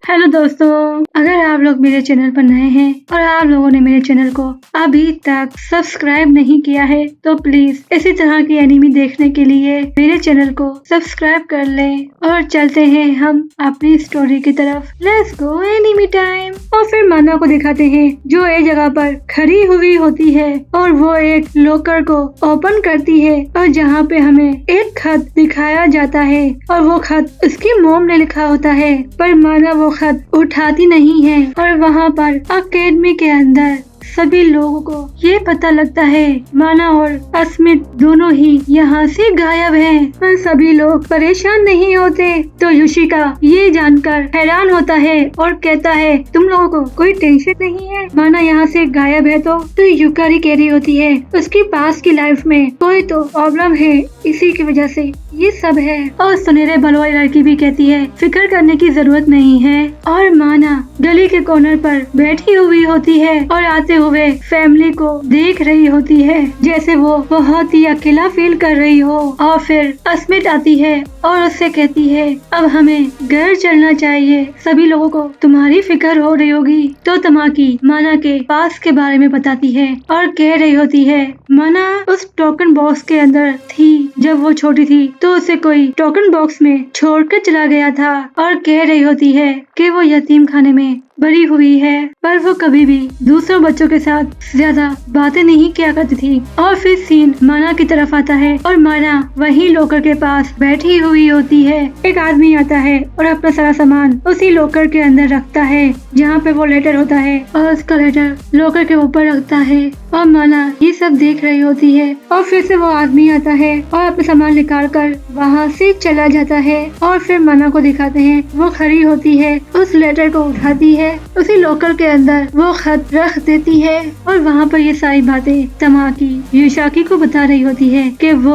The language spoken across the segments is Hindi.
हेलो दोस्तों, अगर आप लोग मेरे चैनल पर नए हैं और आप लोगों ने मेरे चैनल को अभी तक सब्सक्राइब नहीं किया है तो प्लीज इसी तरह की एनिमी देखने के लिए मेरे चैनल को सब्सक्राइब कर लें। और चलते हैं हम अपनी स्टोरी की तरफ। Let's go enemy time. और फिर माना को दिखाते हैं जो एक जगह पर खड़ी हुई होती है और वो एक लॉकर को ओपन करती है और जहाँ पे हमें एक खत दिखाया जाता है और वो खत उसकी मॉम ने लिखा होता है, पर माना वो खत उठाती नहीं है। और वहाँ पर अकेडमी के अंदर सभी लोगों को ये पता लगता है माना और अस्मित दोनों ही यहाँ से गायब हैं। पर सभी लोग परेशान नहीं होते तो युशिका ये जानकर हैरान होता है और कहता है तुम लोगों को कोई टेंशन नहीं है, माना यहाँ से गायब है तो युकारी कह रही होती है उसकी पास की लाइफ में कोई तो प्रॉब्लम है, इसी की वजह से ये सब है। और सुनहरे बालों वाली लड़की भी कहती है फिक्र करने की जरूरत नहीं है। और माना गली के कॉर्नर पर बैठी हुई होती है और आते हुए फैमिली को देख रही होती है जैसे वो बहुत ही अकेला फील कर रही हो। और फिर अस्मित आती है और उससे कहती है अब हमें घर चलना चाहिए, सभी लोगों को तुम्हारी फिक्र हो रही होगी। तो तमाकी माना के पास के बारे में बताती है और कह रही होती है माना उस टोकन बॉक्स के अंदर थी जब वो छोटी थी तो उसे कोई टोकन बॉक्स में छोड़कर चला गया था। और कह रही होती है कि वो यतीम खाने में बड़ी हुई है पर वो कभी भी दूसरों बच्चों के साथ ज्यादा बातें नहीं किया करती थी। और फिर सीन माना की तरफ आता है और माना वही लॉकर के पास बैठी हुई होती है। एक आदमी आता है और अपना सारा सामान उसी लॉकर के अंदर रखता है जहाँ पे वो लेटर होता है और उसका लेटर लॉकर के ऊपर रखता है। और माना ये सब देख रही होती है और फिर से वो आदमी आता है और अपना सामान निकाल कर वहाँ से चला जाता है। और फिर माना को दिखाते हैं वो खड़ी होती है, उस लेटर को उठाती है, उसी लॉकर के अंदर वो खत रख देती है और वहाँ पर ये सारी बातें तमाकी युशाकी को बता रही होती है कि वो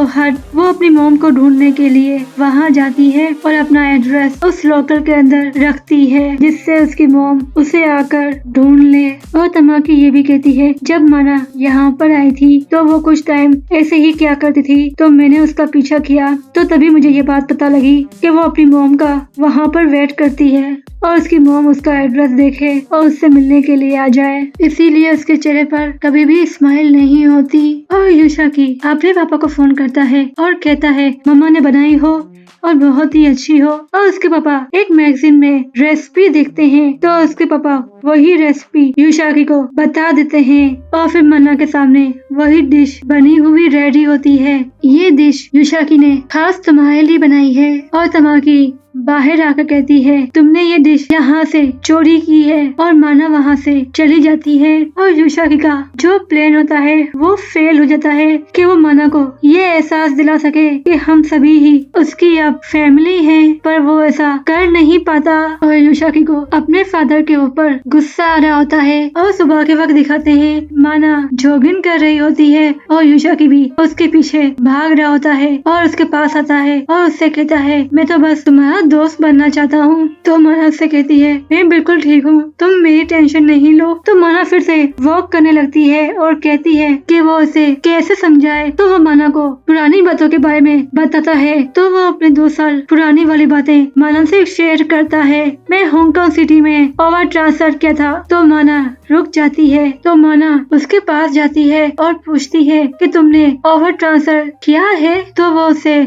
अपनी मॉम को ढूंढने के लिए वहाँ जाती है और अपना एड्रेस उस लॉकर के अंदर रखती है जिससे उसकी मॉम उसे आकर ढूंढ ले। और तमाकी ये भी कहती है जब माना यहाँ पर आई थी तो वो कुछ टाइम ऐसे ही क्या करती थी तो मैंने उसका पीछा किया तो तभी मुझे ये बात पता लगी कि वो अपनी मॉम का वहाँ पर वेट करती है और उसकी मॉम उसका एड्रेस देखे और उससे मिलने के लिए आ जाए, इसीलिए उसके चेहरे पर कभी भी स्माइल नहीं होती। और युशाकी अपने पापा को फोन करता है और कहता है मम्मा ने बनाई हो और बहुत ही अच्छी हो। और उसके पापा एक मैगजीन में रेसिपी देखते हैं तो उसके पापा वही रेसिपी युशाकी को बता देते हैं और फिर मन्ना के सामने वही डिश बनी हुई रेडी होती है। ये डिश युशाकी ने खास तुम्हारे लिए बनाई है। और तमाकी बाहर आकर कहती है तुमने ये डिश यहाँ से चोरी की है। और माना वहाँ से चली जाती है और युशाकी का जो प्लान होता है वो फेल हो जाता है कि वो माना को ये एहसास दिला सके कि हम सभी ही उसकी अब फैमिली हैं, पर वो ऐसा कर नहीं पाता और युशाकी को अपने फादर के ऊपर गुस्सा आ रहा होता है। और सुबह के वक्त दिखाते हैं माना जॉगिंग कर रही होती है और युशाकी भी उसके पीछे भाग रहा होता है और उसके पास आता है और उससे कहता है मैं तो बस तुम्हारा दोस्त बनना चाहता हूँ। तो माना से कहती है मैं बिल्कुल ठीक हूँ, तुम मेरी टेंशन नहीं लो। तो माना फिर से वॉक करने लगती है और कहती है कि वो उसे कैसे समझाए। तो वो माना को पुरानी बातों के बारे में बताता है तो वो अपने 2 साल पुरानी वाली बातें माना से शेयर करता है। मैं हांगकांग सिटी में ओवर ट्रांसफर किया था। तो माना रुक जाती है तो माना उसके पास जाती है और पूछती है कि तुमने ओवर ट्रांसफर किया है। तो वो उसे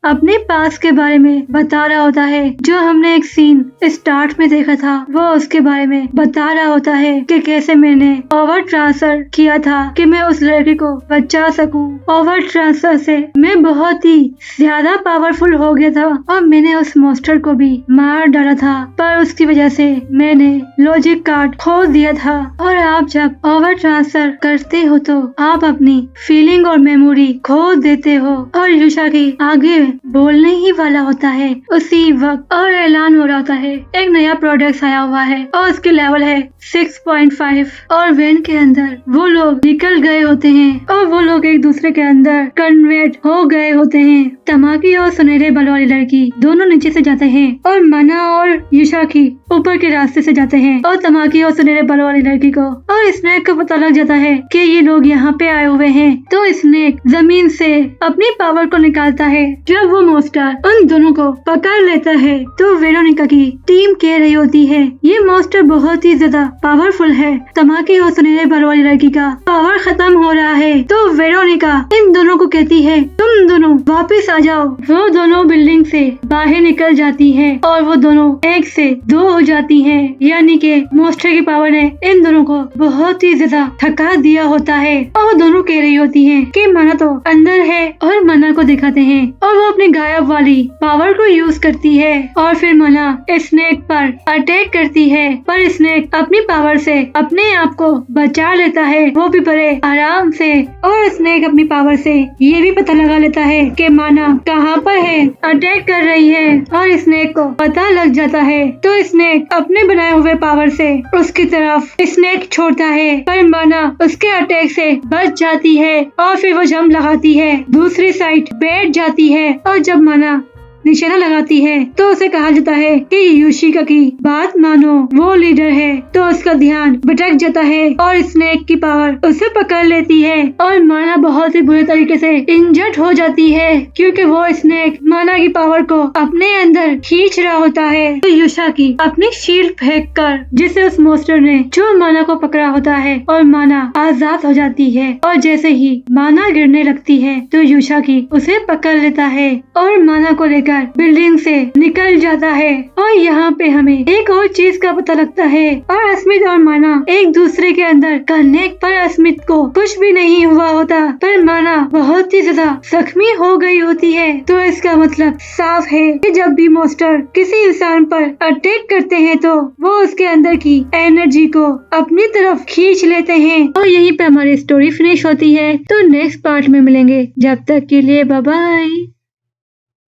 अपने पास के बारे में बता रहा होता है, जो हमने एक सीन स्टार्ट में देखा था वो उसके बारे में बता रहा होता है कि कैसे मैंने ओवर ट्रांसफर किया था कि मैं उस लड़की को बचा सकूं। ओवर ट्रांसफर से मैं बहुत ही ज्यादा पावरफुल हो गया था और मैंने उस मॉन्स्टर को भी मार डाला था, पर उसकी वजह से मैंने लॉजिक कार्ड खो दिया था। और आप जब ओवर ट्रांसफर करते हो तो आप अपनी फीलिंग और मेमोरी खो देते हो। और युशाकी आगे बोलने ही वाला होता है उसी वक्त और ऐलान हो रहा होता है एक नया प्रोडक्ट आया हुआ है और उसके लेवल है 6.5 और वैन के अंदर वो लोग निकल गए होते हैं और वो लोग एक दूसरे के अंदर कन्वर्ट हो गए होते हैं। तमाकी और सुनहरे बालों वाली लड़की दोनों नीचे से जाते हैं और माना और युशाकी ऊपर के रास्ते से जाते हैं। और तमाकी और सुनहरे बालों वाली लड़की को और स्नेक को पता लग जाता है कि ये लोग यहाँ पे आए हुए हैं। तो स्नेक जमीन से अपनी पावर को निकालता है जो जब वो मॉन्स्टर उन दोनों को पकड़ लेता है तो वेरोनिका की टीम कह रही होती है ये मॉन्स्टर बहुत ही ज्यादा पावरफुल है, धमाके और सुनहरे बालों वाली लड़की का पावर खत्म हो रहा है। तो वेरोनिका इन दोनों को कहती है तुम दोनों वापस आ जाओ। वो दोनों बिल्डिंग से बाहर निकल जाती है और वो दोनों 1 से 2 हो जाती है, यानी कि मॉन्स्टर की पावर ने इन दोनों को बहुत ही ज्यादा थका दिया होता है। और वो दोनों कह रही होती है कि माना तो अंदर है और माना को दिखाते हैं और वो अपने गायब वाली पावर को यूज करती है और फिर माना स्नेक पर अटैक करती है, पर स्नेक अपनी पावर से अपने आप को बचा लेता है, वो भी बड़े आराम से। और स्नेक अपनी पावर से ये भी पता लगा लेता है कि माना कहाँ पर है, अटैक कर रही है और स्नेक को पता लग जाता है। तो स्नेक अपने बनाए हुए पावर से उसकी तरफ स्नेक छोड़ता है, पर माना उसके अटैक से बच जाती है और फिर वो जंप लगाती है, दूसरी साइड बैठ जाती है और जब माना निशाना लगाती है तो उसे कहा जाता है कि योशिका की बात मानो, वो लीडर है। तो उसका ध्यान भटक जाता है और स्नेक की पावर उसे पकड़ लेती है और माना बहुत ही बुरे तरीके से इंजर्ड हो जाती है क्योंकि वो स्नेक माना की पावर को अपने अंदर खींच रहा होता है। तो योशिका अपनी शील्ड फेंक कर जिसे उस मॉन्स्टर ने जो माना को पकड़ा होता है और माना आजाद हो जाती है और जैसे ही माना गिरने लगती है तो योशिका उसे पकड़ लेता है और माना को लेकर बिल्डिंग से निकल जाता है। और यहाँ पे हमें एक और चीज का पता लगता है और अस्मित और माना एक दूसरे के अंदर कनेक्ट, पर अस्मित को कुछ भी नहीं हुआ होता पर माना बहुत ही ज्यादा जख्मी हो गई होती है। तो इसका मतलब साफ है कि जब भी मॉन्स्टर किसी इंसान पर अटैक करते हैं तो वो उसके अंदर की एनर्जी को अपनी तरफ खींच लेते हैं। और यहीं पे हमारी स्टोरी फिनिश होती है। तो नेक्स्ट पार्ट में मिलेंगे, जब तक के लिए बाय बाय।